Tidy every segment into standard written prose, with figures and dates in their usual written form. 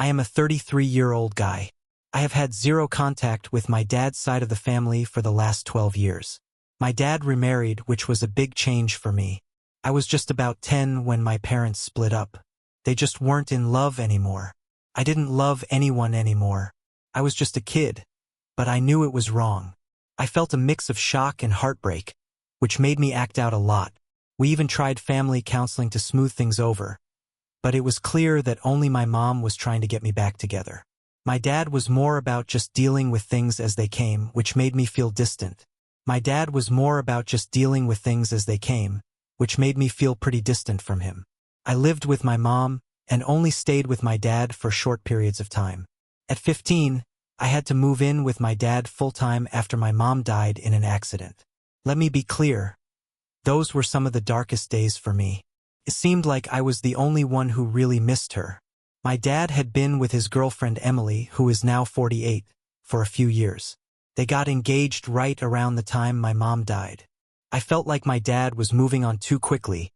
I am a 33-year-old guy. I have had zero contact with my dad's side of the family for the last 12 years. My dad remarried, which was a big change for me. I was just about 10 when my parents split up. They just weren't in love anymore. I didn't love anyone anymore. I was just a kid, but I knew it was wrong. I felt a mix of shock and heartbreak, which made me act out a lot. We even tried family counseling to smooth things over, but it was clear that only my mom was trying to get me back together. My dad was more about just dealing with things as they came, which made me feel distant. My dad was more about just dealing with things as they came, which made me feel pretty distant from him. I lived with my mom and only stayed with my dad for short periods of time. At 15, I had to move in with my dad full-time after my mom died in an accident. Let me be clear. Those were some of the darkest days for me. It seemed like I was the only one who really missed her. My dad had been with his girlfriend Emily, who is now 48, for a few years. They got engaged right around the time my mom died. I felt like my dad was moving on too quickly,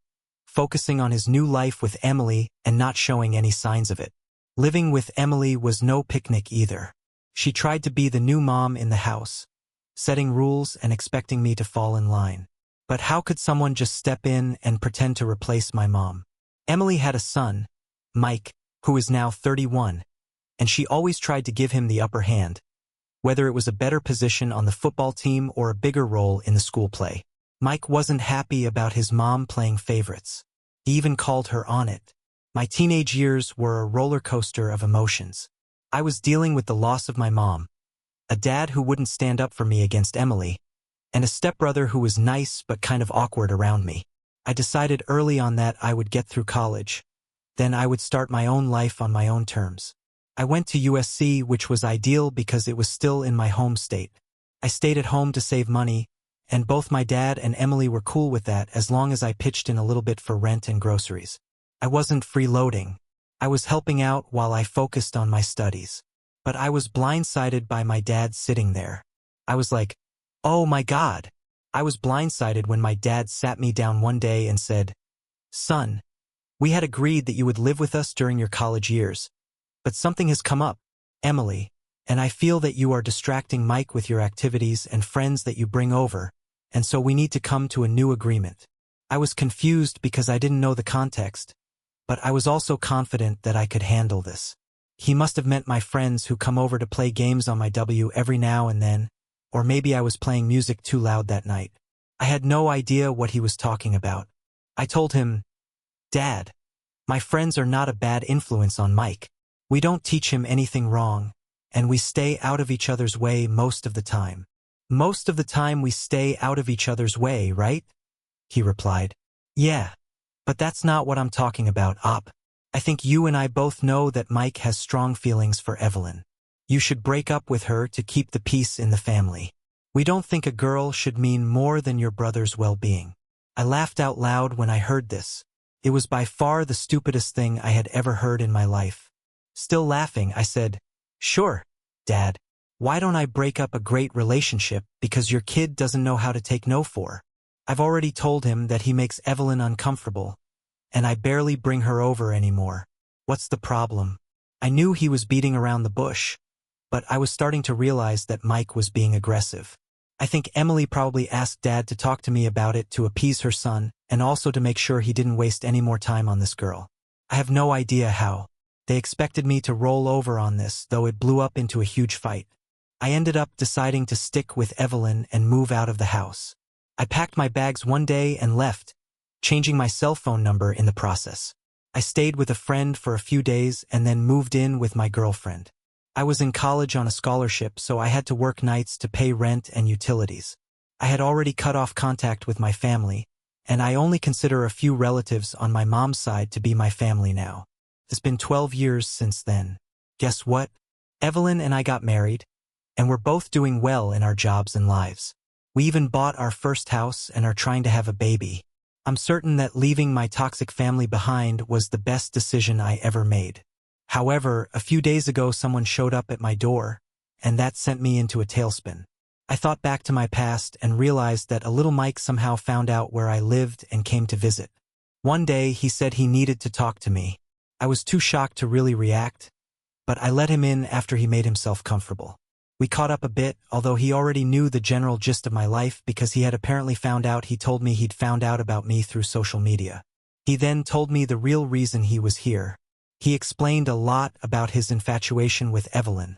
focusing on his new life with Emily and not showing any signs of it. Living with Emily was no picnic either. She tried to be the new mom in the house, setting rules and expecting me to fall in line. But how could someone just step in and pretend to replace my mom? Emily had a son, Mike, who is now 31, and she always tried to give him the upper hand, whether it was a better position on the football team or a bigger role in the school play. Mike wasn't happy about his mom playing favorites. He even called her on it. My teenage years were a roller coaster of emotions. I was dealing with the loss of my mom, a dad who wouldn't stand up for me against Emily, and a stepbrother who was nice but kind of awkward around me. I decided early on that I would get through college. Then I would start my own life on my own terms. I went to USC, which was ideal because it was still in my home state. I stayed at home to save money, and both my dad and Emily were cool with that as long as I pitched in a little bit for rent and groceries. I wasn't freeloading. I was helping out while I focused on my studies. But I was blindsided by my dad sitting there. I was like, oh my God. I was blindsided when my dad sat me down one day and said, "Son, we had agreed that you would live with us during your college years. But something has come up, Emily, and I feel that you are distracting Mike with your activities and friends that you bring over, and so we need to come to a new agreement." I was confused because I didn't know the context, but I was also confident that I could handle this. He must have meant my friends who come over to play games on my W every now and then, or maybe I was playing music too loud that night. I had no idea what he was talking about. I told him, "Dad, my friends are not a bad influence on Mike. We don't teach him anything wrong, and we stay out of each other's way most of the time." "Most of the time we stay out of each other's way, right?" he replied. "Yeah, but that's not what I'm talking about, Op. I think you and I both know that Mike has strong feelings for Evelyn. You should break up with her to keep the peace in the family. We don't think a girl should mean more than your brother's well-being." I laughed out loud when I heard this. It was by far the stupidest thing I had ever heard in my life. Still laughing, I said, "Sure, Dad. Why don't I break up a great relationship because your kid doesn't know how to take no for? I've already told him that he makes Evelyn uncomfortable, and I barely bring her over anymore. What's the problem?" I knew he was beating around the bush, but I was starting to realize that Mike was being aggressive. I think Emily probably asked Dad to talk to me about it to appease her son and also to make sure he didn't waste any more time on this girl. I have no idea how. They expected me to roll over on this, though it blew up into a huge fight. I ended up deciding to stick with Evelyn and move out of the house. I packed my bags one day and left, changing my cell phone number in the process. I stayed with a friend for a few days and then moved in with my girlfriend. I was in college on a scholarship, so I had to work nights to pay rent and utilities. I had already cut off contact with my family, and I only consider a few relatives on my mom's side to be my family now. It's been 12 years since then. Guess what? Evelyn and I got married, and we're both doing well in our jobs and lives. We even bought our first house and are trying to have a baby. I'm certain that leaving my toxic family behind was the best decision I ever made. However, a few days ago someone showed up at my door, and that sent me into a tailspin. I thought back to my past and realized that a little Mike somehow found out where I lived and came to visit. One day he said he needed to talk to me. I was too shocked to really react, but I let him in after he made himself comfortable. We caught up a bit, although he already knew the general gist of my life because he had apparently found out he told me he'd found out about me through social media. He then told me the real reason he was here. He explained a lot about his infatuation with Evelyn,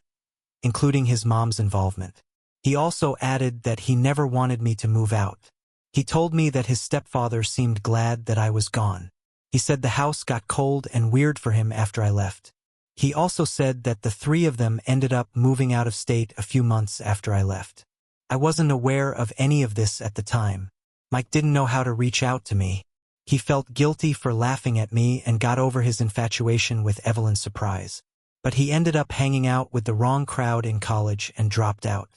including his mom's involvement. He also added that he never wanted me to move out. He told me that his stepfather seemed glad that I was gone. He said the house got cold and weird for him after I left. He also said that the three of them ended up moving out of state a few months after I left. I wasn't aware of any of this at the time. Mike didn't know how to reach out to me. He felt guilty for laughing at me and got over his infatuation with Evelyn's surprise. But he ended up hanging out with the wrong crowd in college and dropped out.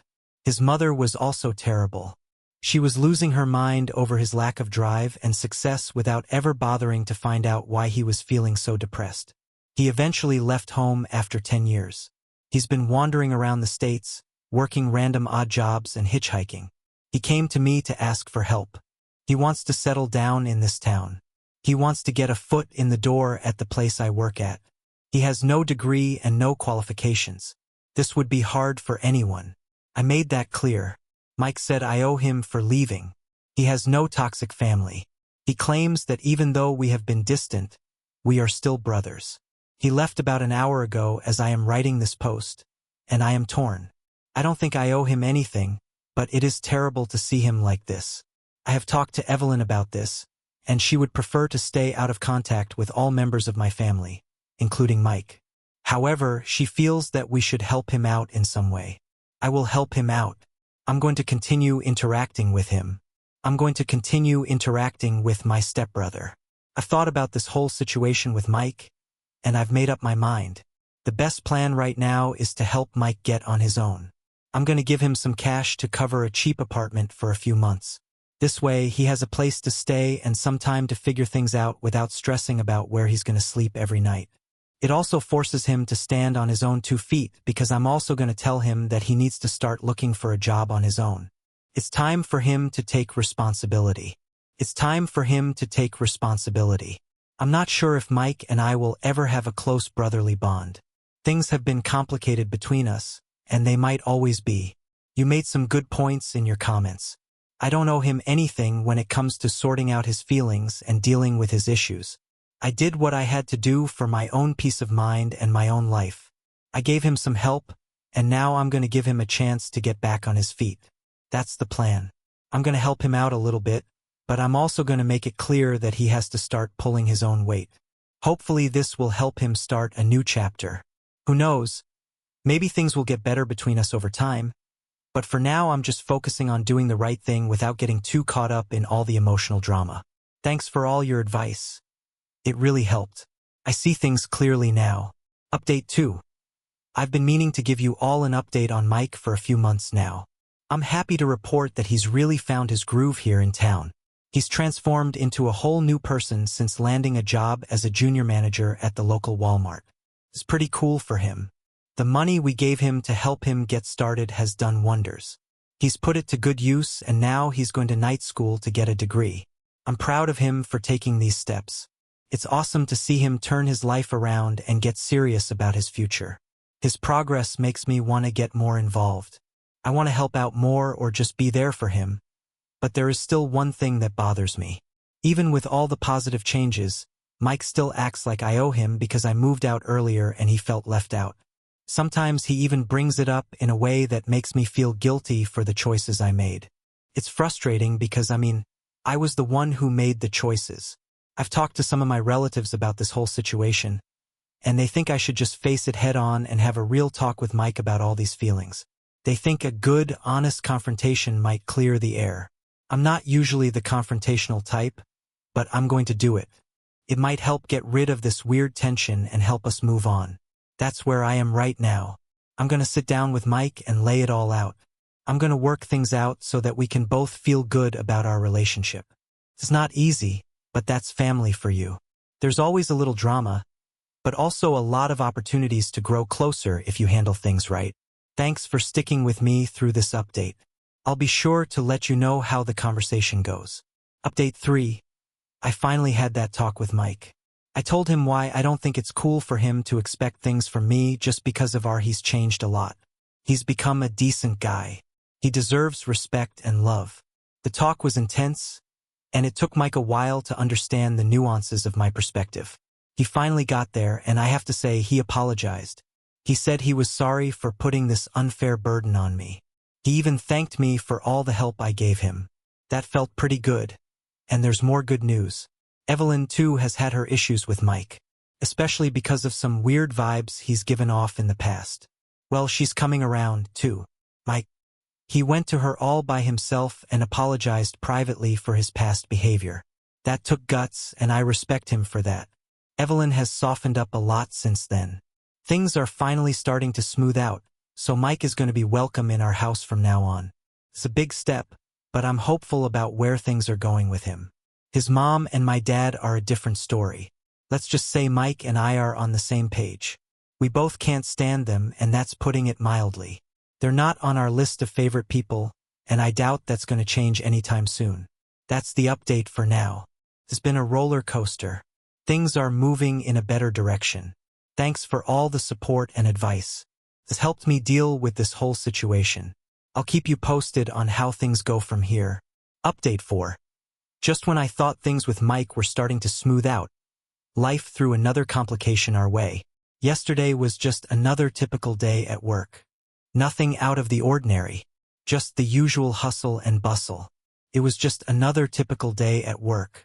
His mother was also terrible. She was losing her mind over his lack of drive and success without ever bothering to find out why he was feeling so depressed. He eventually left home after 10 years. He's been wandering around the States, working random odd jobs and hitchhiking. He came to me to ask for help. He wants to settle down in this town. He wants to get a foot in the door at the place I work at. He has no degree and no qualifications. This would be hard for anyone. I made that clear. Mike said I owe him for leaving. He has no toxic family. He claims that even though we have been distant, we are still brothers. He left about an hour ago as I am writing this post, and I am torn. I don't think I owe him anything, but it is terrible to see him like this. I have talked to Evelyn about this, and she would prefer to stay out of contact with all members of my family, including Mike. However, she feels that we should help him out in some way. I will help him out. I'm going to continue interacting with him. I'm going to continue interacting with my stepbrother. I've thought about this whole situation with Mike, and I've made up my mind. The best plan right now is to help Mike get on his own. I'm going to give him some cash to cover a cheap apartment for a few months. This way, he has a place to stay and some time to figure things out without stressing about where he's going to sleep every night. It also forces him to stand on his own 2 feet because I'm also going to tell him that he needs to start looking for a job on his own. It's time for him to take responsibility. It's time for him to take responsibility. I'm not sure if Mike and I will ever have a close brotherly bond. Things have been complicated between us, and they might always be. You made some good points in your comments. I don't owe him anything when it comes to sorting out his feelings and dealing with his issues. I did what I had to do for my own peace of mind and my own life. I gave him some help, and now I'm going to give him a chance to get back on his feet. That's the plan. I'm going to help him out a little bit, but I'm also going to make it clear that he has to start pulling his own weight. Hopefully this will help him start a new chapter. Who knows? Maybe things will get better between us over time. But for now, I'm just focusing on doing the right thing without getting too caught up in all the emotional drama. Thanks for all your advice. It really helped. I see things clearly now. Update 2. I've been meaning to give you all an update on Mike for a few months now. I'm happy to report that he's really found his groove here in town. He's transformed into a whole new person since landing a job as a junior manager at the local Walmart. It's pretty cool for him. The money we gave him to help him get started has done wonders. He's put it to good use, and now he's going to night school to get a degree. I'm proud of him for taking these steps. It's awesome to see him turn his life around and get serious about his future. His progress makes me want to get more involved. I want to help out more or just be there for him. But there is still one thing that bothers me. Even with all the positive changes, Mike still acts like I owe him because I moved out earlier and he felt left out. Sometimes he even brings it up in a way that makes me feel guilty for the choices I made. It's frustrating because, I was the one who made the choices. I've talked to some of my relatives about this whole situation, and they think I should just face it head on and have a real talk with Mike about all these feelings. They think a good, honest confrontation might clear the air. I'm not usually the confrontational type, but I'm going to do it. It might help get rid of this weird tension and help us move on. That's where I am right now. I'm going to sit down with Mike and lay it all out. I'm going to work things out so that we can both feel good about our relationship. It's not easy, but that's family for you. There's always a little drama, but also a lot of opportunities to grow closer if you handle things right. Thanks for sticking with me through this update. I'll be sure to let you know how the conversation goes. Update 3. I finally had that talk with Mike. I told him why I don't think it's cool for him to expect things from me just because of he's changed a lot. He's become a decent guy. He deserves respect and love. The talk was intense, and it took Mike a while to understand the nuances of my perspective. He finally got there, and I have to say he apologized. He said he was sorry for putting this unfair burden on me. He even thanked me for all the help I gave him. That felt pretty good. And there's more good news. Evelyn, too, has had her issues with Mike, especially because of some weird vibes he's given off in the past. Well, she's coming around, too. Mike. He went to her all by himself and apologized privately for his past behavior. That took guts, and I respect him for that. Evelyn has softened up a lot since then. Things are finally starting to smooth out, so Mike is going to be welcome in our house from now on. It's a big step, but I'm hopeful about where things are going with him. His mom and my dad are a different story. Let's just say Mike and I are on the same page. We both can't stand them, and that's putting it mildly. They're not on our list of favorite people, and I doubt that's going to change anytime soon. That's the update for now. It's been a roller coaster. Things are moving in a better direction. Thanks for all the support and advice. This helped me deal with this whole situation. I'll keep you posted on how things go from here. Update 4. Just when I thought things with Mike were starting to smooth out, life threw another complication our way. Yesterday was just another typical day at work. Nothing out of the ordinary. Just the usual hustle and bustle. It was just another typical day at work.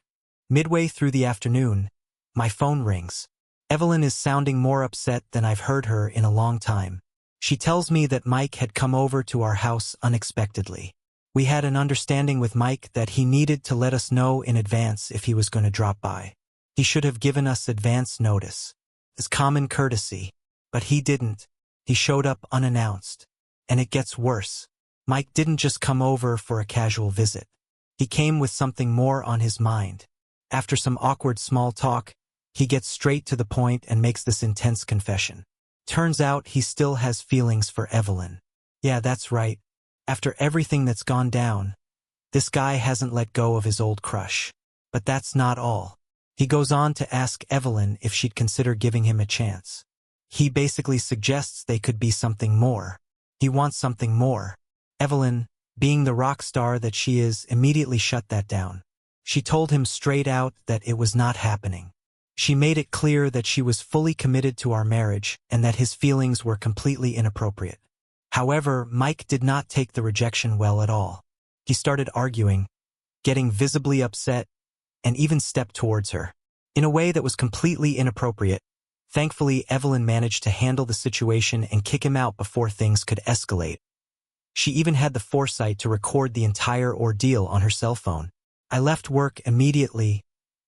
Midway through the afternoon, my phone rings. Evelyn is sounding more upset than I've heard her in a long time. She tells me that Mike had come over to our house unexpectedly. We had an understanding with Mike that he needed to let us know in advance if he was going to drop by. He should have given us advance notice. It's common courtesy. But he didn't. He showed up unannounced. And it gets worse. Mike didn't just come over for a casual visit. He came with something more on his mind. After some awkward small talk, he gets straight to the point and makes this intense confession. Turns out he still has feelings for Evelyn. Yeah, that's right. After everything that's gone down, this guy hasn't let go of his old crush. But that's not all. He goes on to ask Evelyn if she'd consider giving him a chance. He basically suggests they could be something more. He wants something more. Evelyn, being the rock star that she is, immediately shut that down. She told him straight out that it was not happening. She made it clear that she was fully committed to our marriage and that his feelings were completely inappropriate. However, Mike did not take the rejection well at all. He started arguing, getting visibly upset, and even stepped towards her. In a way that was completely inappropriate. Thankfully, Evelyn managed to handle the situation and kick him out before things could escalate. She even had the foresight to record the entire ordeal on her cell phone. I left work immediately,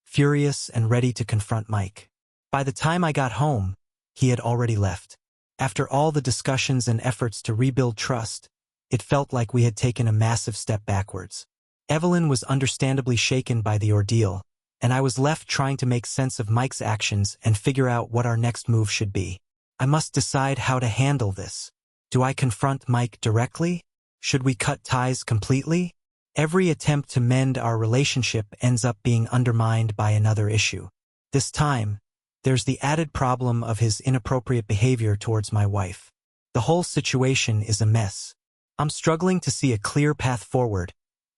furious and ready to confront Mike. By the time I got home, he had already left. After all the discussions and efforts to rebuild trust, it felt like we had taken a massive step backwards. Evelyn was understandably shaken by the ordeal, and I was left trying to make sense of Mike's actions and figure out what our next move should be. I must decide how to handle this. Do I confront Mike directly? Should we cut ties completely? Every attempt to mend our relationship ends up being undermined by another issue. This time, there's the added problem of his inappropriate behavior towards my wife. The whole situation is a mess. I'm struggling to see a clear path forward,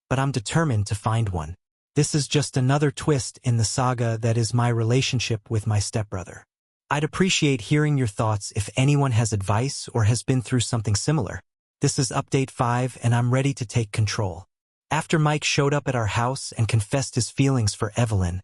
but I'm determined to find one. This is just another twist in the saga that is my relationship with my stepbrother. I'd appreciate hearing your thoughts if anyone has advice or has been through something similar. This is Update 5 and I'm ready to take control. After Mike showed up at our house and confessed his feelings for Evelyn,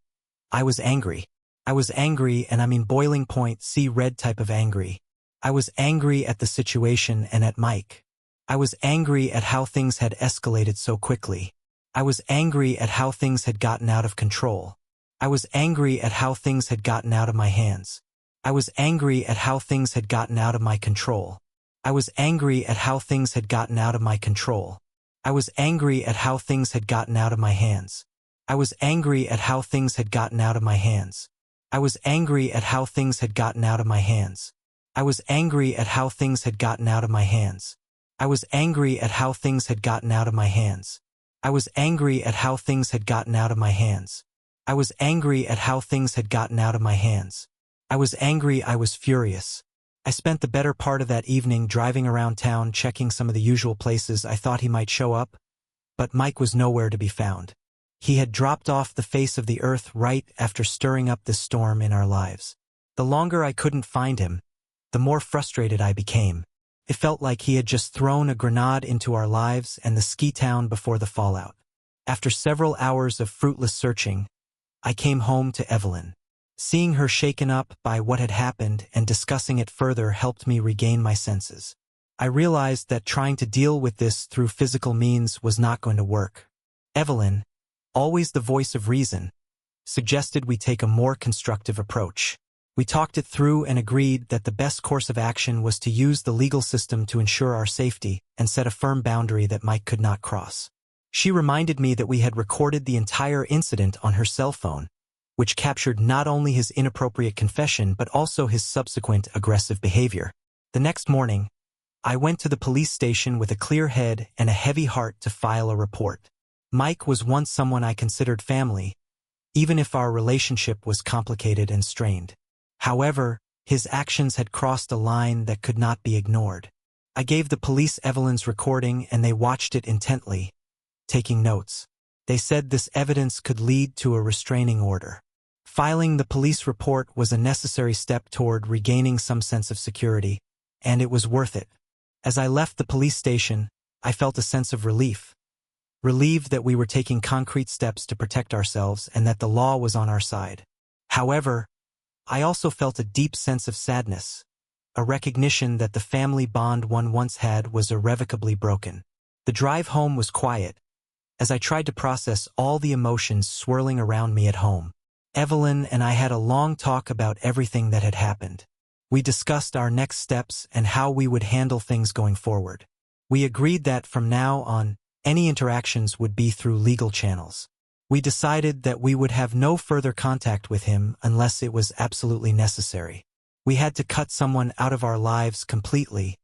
I was angry. I was angry, and I mean boiling point, see red type of angry. I was angry at the situation and at Mike. I was angry at how things had escalated so quickly. I was angry at how things had gotten out of control. I was angry at how things had gotten out of my hands. I was angry at how things had gotten out of my control. I was angry at how things had gotten out of my control. I was angry at how things had gotten out of my hands. I was angry at how things had gotten out of my hands. I was angry at how things had gotten out of my hands. I was angry at how things had gotten out of my hands. I was angry at how things had gotten out of my hands. I was angry at how things had gotten out of my hands. I was angry at how things had gotten out of my hands. I was angry, I was furious. I spent the better part of that evening driving around town checking some of the usual places I thought he might show up, but Mike was nowhere to be found. He had dropped off the face of the earth right after stirring up this storm in our lives. The longer I couldn't find him, the more frustrated I became. It felt like he had just thrown a grenade into our lives and the ski town before the fallout. After several hours of fruitless searching, I came home to Evelyn. Seeing her shaken up by what had happened and discussing it further helped me regain my senses. I realized that trying to deal with this through physical means was not going to work. Evelyn, always the voice of reason, suggested we take a more constructive approach. We talked it through and agreed that the best course of action was to use the legal system to ensure our safety and set a firm boundary that Mike could not cross. She reminded me that we had recorded the entire incident on her cell phone, which captured not only his inappropriate confession but also his subsequent aggressive behavior. The next morning, I went to the police station with a clear head and a heavy heart to file a report. Mike was once someone I considered family, even if our relationship was complicated and strained. However, his actions had crossed a line that could not be ignored. I gave the police Evelyn's recording and they watched it intently, taking notes. They said this evidence could lead to a restraining order. Filing the police report was a necessary step toward regaining some sense of security, and it was worth it. As I left the police station, I felt a sense of relief. Relieved that we were taking concrete steps to protect ourselves and that the law was on our side. However, I also felt a deep sense of sadness, a recognition that the family bond one once had was irrevocably broken. The drive home was quiet, as I tried to process all the emotions swirling around me at home. Evelyn and I had a long talk about everything that had happened. We discussed our next steps and how we would handle things going forward. We agreed that from now on, any interactions would be through legal channels. We decided that we would have no further contact with him unless it was absolutely necessary. We had to cut someone out of our lives completely,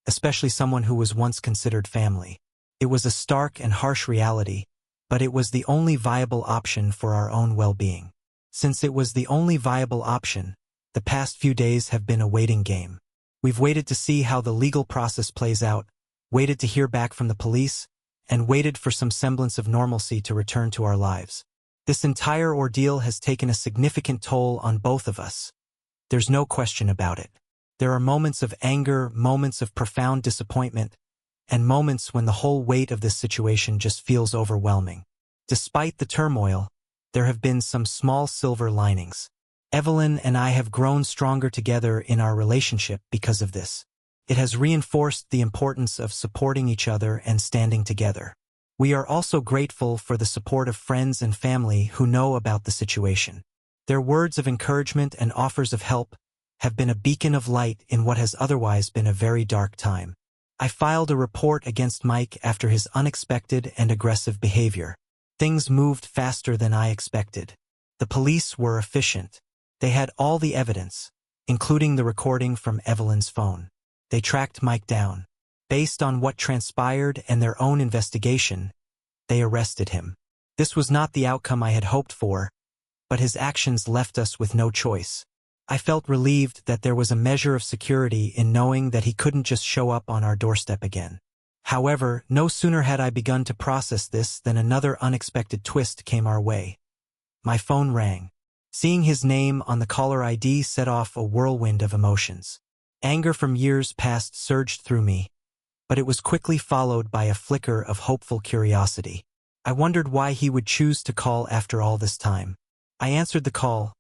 especially someone who was once considered family. It was a stark and harsh reality, but it was the only viable option for our own well-being. Since it was the only viable option, the past few days have been a waiting game. We've waited to see how the legal process plays out, waited to hear back from the police, and waited for some semblance of normalcy to return to our lives. This entire ordeal has taken a significant toll on both of us. There's no question about it. There are moments of anger, moments of profound disappointment, and moments when the whole weight of this situation just feels overwhelming. Despite the turmoil, there have been some small silver linings. Evelyn and I have grown stronger together in our relationship because of this. It has reinforced the importance of supporting each other and standing together. We are also grateful for the support of friends and family who know about the situation. Their words of encouragement and offers of help have been a beacon of light in what has otherwise been a very dark time. I filed a report against Mike after his unexpected and aggressive behavior. Things moved faster than I expected. The police were efficient. They had all the evidence, including the recording from Evelyn's phone. They tracked Mike down. Based on what transpired and their own investigation, they arrested him. This was not the outcome I had hoped for, but his actions left us with no choice. I felt relieved that there was a measure of security in knowing that he couldn't just show up on our doorstep again. However, no sooner had I begun to process this than another unexpected twist came our way. My phone rang. Seeing his name on the caller ID set off a whirlwind of emotions. Anger from years past surged through me, but it was quickly followed by a flicker of hopeful curiosity. I wondered why he would choose to call after all this time. I answered the call,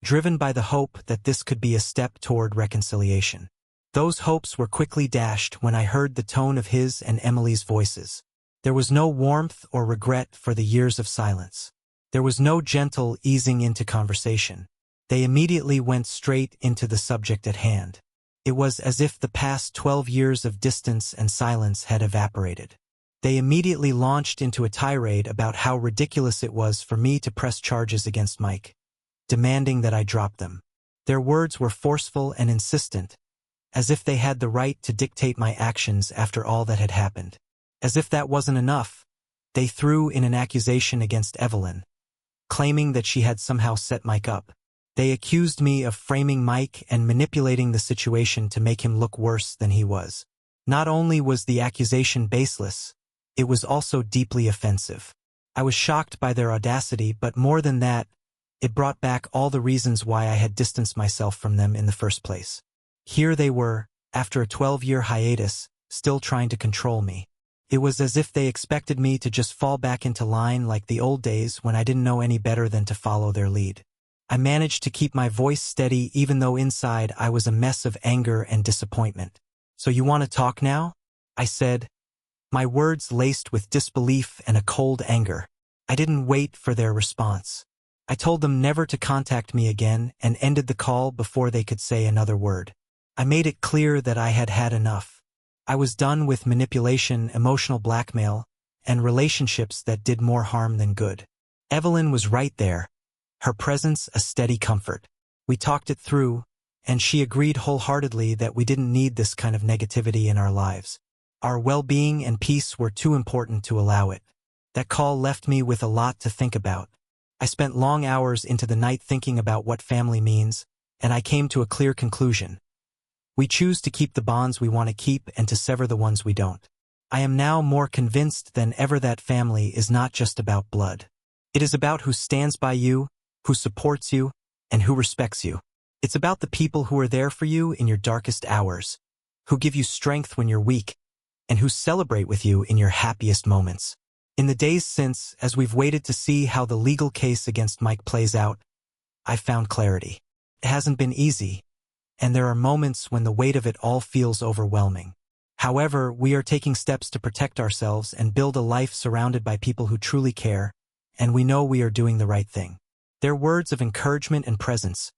driven by the hope that this could be a step toward reconciliation. Those hopes were quickly dashed when I heard the tone of his and Emily's voices. There was no warmth or regret for the years of silence. There was no gentle easing into conversation. They immediately went straight into the subject at hand. It was as if the past 12 years of distance and silence had evaporated. They immediately launched into a tirade about how ridiculous it was for me to press charges against Mike, demanding that I drop them. Their words were forceful and insistent, as if they had the right to dictate my actions after all that had happened. As if that wasn't enough, they threw in an accusation against Evelyn, claiming that she had somehow set Mike up. They accused me of framing Mike and manipulating the situation to make him look worse than he was. Not only was the accusation baseless, it was also deeply offensive. I was shocked by their audacity, but more than that, it brought back all the reasons why I had distanced myself from them in the first place. Here they were, after a 12-year hiatus, still trying to control me. It was as if they expected me to just fall back into line like the old days when I didn't know any better than to follow their lead. I managed to keep my voice steady even though inside I was a mess of anger and disappointment. "So you want to talk now?" I said, my words laced with disbelief and a cold anger. I didn't wait for their response. I told them never to contact me again and ended the call before they could say another word. I made it clear that I had had enough. I was done with manipulation, emotional blackmail, and relationships that did more harm than good. Evelyn was right there, her presence a steady comfort. We talked it through, and she agreed wholeheartedly that we didn't need this kind of negativity in our lives. Our well-being and peace were too important to allow it. That call left me with a lot to think about. I spent long hours into the night thinking about what family means, and I came to a clear conclusion. We choose to keep the bonds we want to keep and to sever the ones we don't. I am now more convinced than ever that family is not just about blood. It is about who stands by you, who supports you, and who respects you. It's about the people who are there for you in your darkest hours, who give you strength when you're weak, and who celebrate with you in your happiest moments. In the days since, as we've waited to see how the legal case against Mike plays out, I've found clarity. It hasn't been easy, and there are moments when the weight of it all feels overwhelming. However, we are taking steps to protect ourselves and build a life surrounded by people who truly care, and we know we are doing the right thing. Their words of encouragement and presence,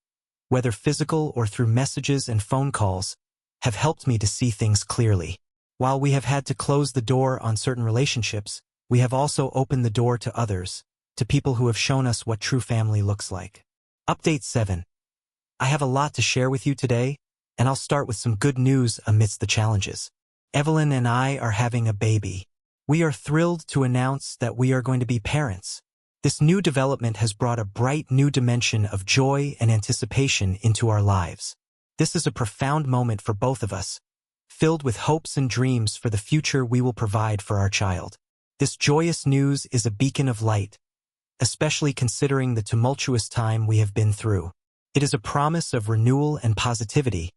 whether physical or through messages and phone calls, have helped me to see things clearly. While we have had to close the door on certain relationships, we have also opened the door to others, to people who have shown us what true family looks like. Update 7. I have a lot to share with you today, and I'll start with some good news amidst the challenges. Evelyn and I are having a baby. We are thrilled to announce that we are going to be parents. This new development has brought a bright new dimension of joy and anticipation into our lives. This is a profound moment for both of us, filled with hopes and dreams for the future we will provide for our child. This joyous news is a beacon of light, especially considering the tumultuous time we have been through. It is a promise of renewal and positivity,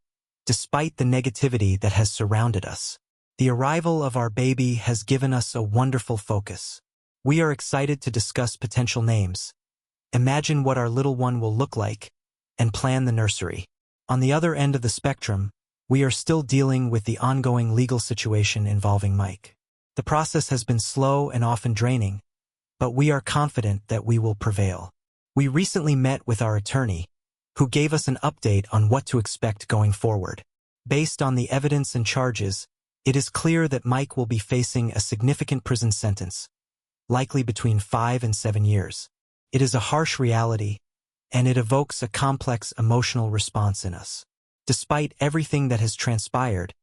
despite the negativity that has surrounded us. The arrival of our baby has given us a wonderful focus. We are excited to discuss potential names, imagine what our little one will look like, and plan the nursery. On the other end of the spectrum, we are still dealing with the ongoing legal situation involving Mike. The process has been slow and often draining, but we are confident that we will prevail. We recently met with our attorney, who gave us an update on what to expect going forward. Based on the evidence and charges, it is clear that Mike will be facing a significant prison sentence, likely between 5 and 7 years. It is a harsh reality, and it evokes a complex emotional response in us. Despite everything that has transpired,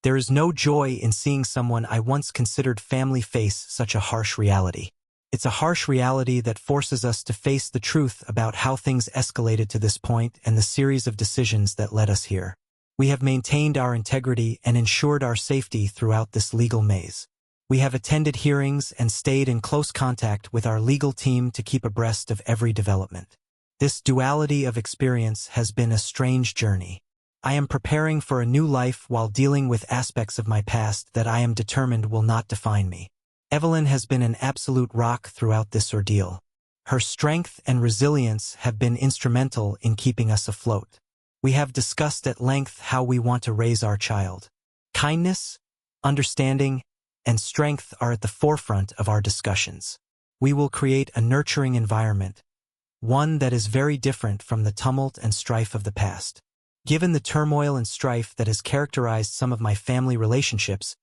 there is no joy in seeing someone I once considered family face such a harsh reality. It's a harsh reality that forces us to face the truth about how things escalated to this point and the series of decisions that led us here. We have maintained our integrity and ensured our safety throughout this legal maze. We have attended hearings and stayed in close contact with our legal team to keep abreast of every development. This duality of experience has been a strange journey. I am preparing for a new life while dealing with aspects of my past that I am determined will not define me. Evelyn has been an absolute rock throughout this ordeal. Her strength and resilience have been instrumental in keeping us afloat. We have discussed at length how we want to raise our child. Kindness, understanding, and strength are at the forefront of our discussions. We will create a nurturing environment, one that is very different from the tumult and strife of the past. Given the turmoil and strife that has characterized some of my family relationships,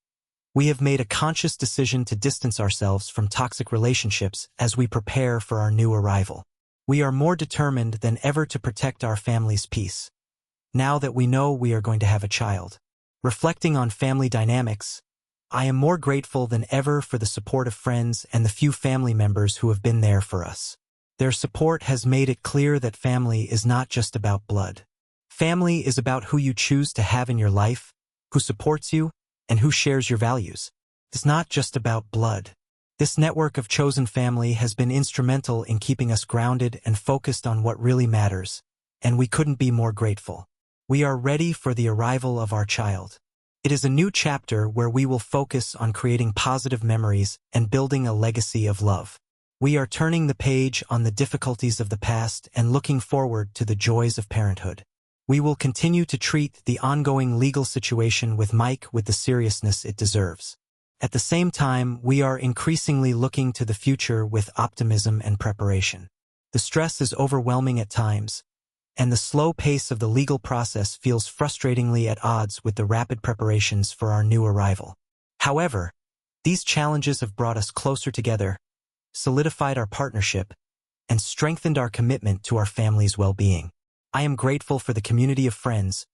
we have made a conscious decision to distance ourselves from toxic relationships as we prepare for our new arrival. We are more determined than ever to protect our family's peace, now that we know we are going to have a child. Reflecting on family dynamics, I am more grateful than ever for the support of friends and the few family members who have been there for us. Their support has made it clear that family is not just about blood. Family is about who you choose to have in your life, who supports you, and who shares your values. It's not just about blood. This network of chosen family has been instrumental in keeping us grounded and focused on what really matters, and we couldn't be more grateful. We are ready for the arrival of our child. It is a new chapter where we will focus on creating positive memories and building a legacy of love. We are turning the page on the difficulties of the past and looking forward to the joys of parenthood. We will continue to treat the ongoing legal situation with Mike with the seriousness it deserves. At the same time, we are increasingly looking to the future with optimism and preparation. The stress is overwhelming at times, and the slow pace of the legal process feels frustratingly at odds with the rapid preparations for our new arrival. However, these challenges have brought us closer together, solidified our partnership, and strengthened our commitment to our family's well-being. I am grateful for the community of friends,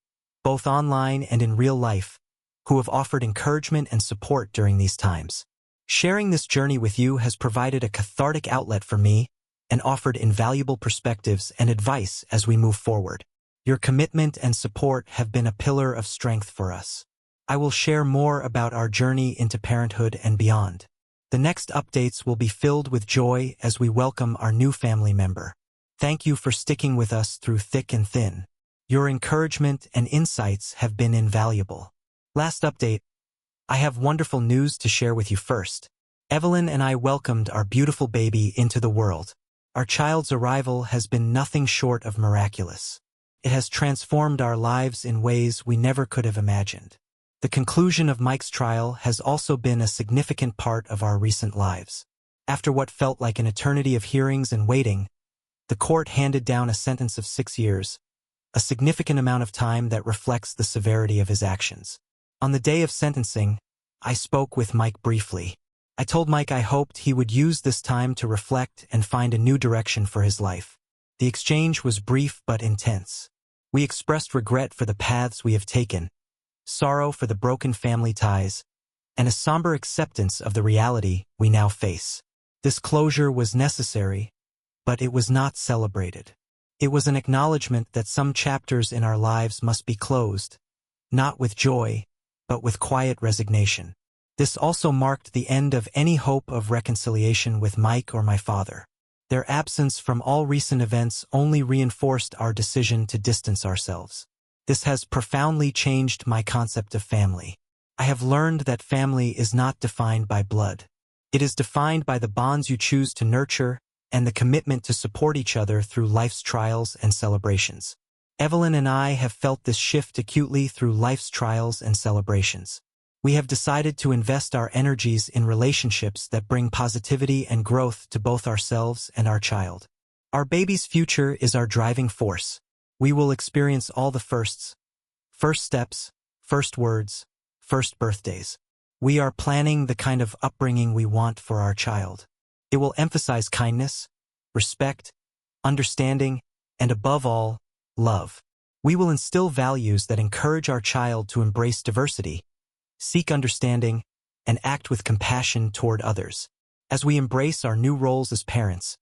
both online and in real life, who have offered encouragement and support during these times. Sharing this journey with you has provided a cathartic outlet for me and offered invaluable perspectives and advice as we move forward. Your commitment and support have been a pillar of strength for us. I will share more about our journey into parenthood and beyond. The next updates will be filled with joy as we welcome our new family member. Thank you for sticking with us through thick and thin. Your encouragement and insights have been invaluable. Last update, I have wonderful news to share with you first. Evelyn and I welcomed our beautiful baby into the world. Our child's arrival has been nothing short of miraculous. It has transformed our lives in ways we never could have imagined. The conclusion of Mike's trial has also been a significant part of our recent lives. After what felt like an eternity of hearings and waiting, the court handed down a sentence of 6 years, a significant amount of time that reflects the severity of his actions. On the day of sentencing, I spoke with Mike briefly. I told Mike I hoped he would use this time to reflect and find a new direction for his life. The exchange was brief but intense. We expressed regret for the paths we have taken, sorrow for the broken family ties, and a somber acceptance of the reality we now face. This closure was necessary, but it was not celebrated. It was an acknowledgement that some chapters in our lives must be closed, not with joy, but with quiet resignation. This also marked the end of any hope of reconciliation with Mike or my father. Their absence from all recent events only reinforced our decision to distance ourselves. This has profoundly changed my concept of family. I have learned that family is not defined by blood. It is defined by the bonds you choose to nurture and the commitment to support each other through life's trials and celebrations. Evelyn and I have felt this shift acutely through life's trials and celebrations. We have decided to invest our energies in relationships that bring positivity and growth to both ourselves and our child. Our baby's future is our driving force. We will experience all the firsts, first steps, first words, first birthdays. We are planning the kind of upbringing we want for our child. It will emphasize kindness, respect, understanding, and above all, love. We will instill values that encourage our child to embrace diversity, seek understanding, and act with compassion toward others. As we embrace our new roles as parents,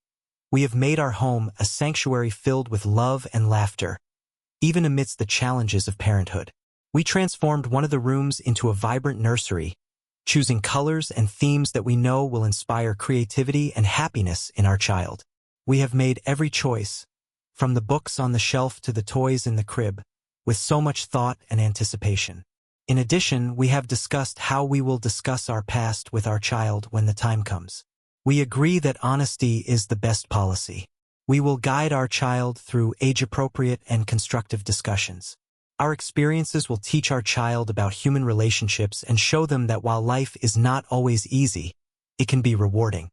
we have made our home a sanctuary filled with love and laughter, even amidst the challenges of parenthood. We transformed one of the rooms into a vibrant nursery, choosing colors and themes that we know will inspire creativity and happiness in our child. We have made every choice, from the books on the shelf to the toys in the crib, with so much thought and anticipation. In addition, we have discussed how we will discuss our past with our child when the time comes. We agree that honesty is the best policy. We will guide our child through age-appropriate and constructive discussions. Our experiences will teach our child about human relationships and show them that while life is not always easy, it can be rewarding.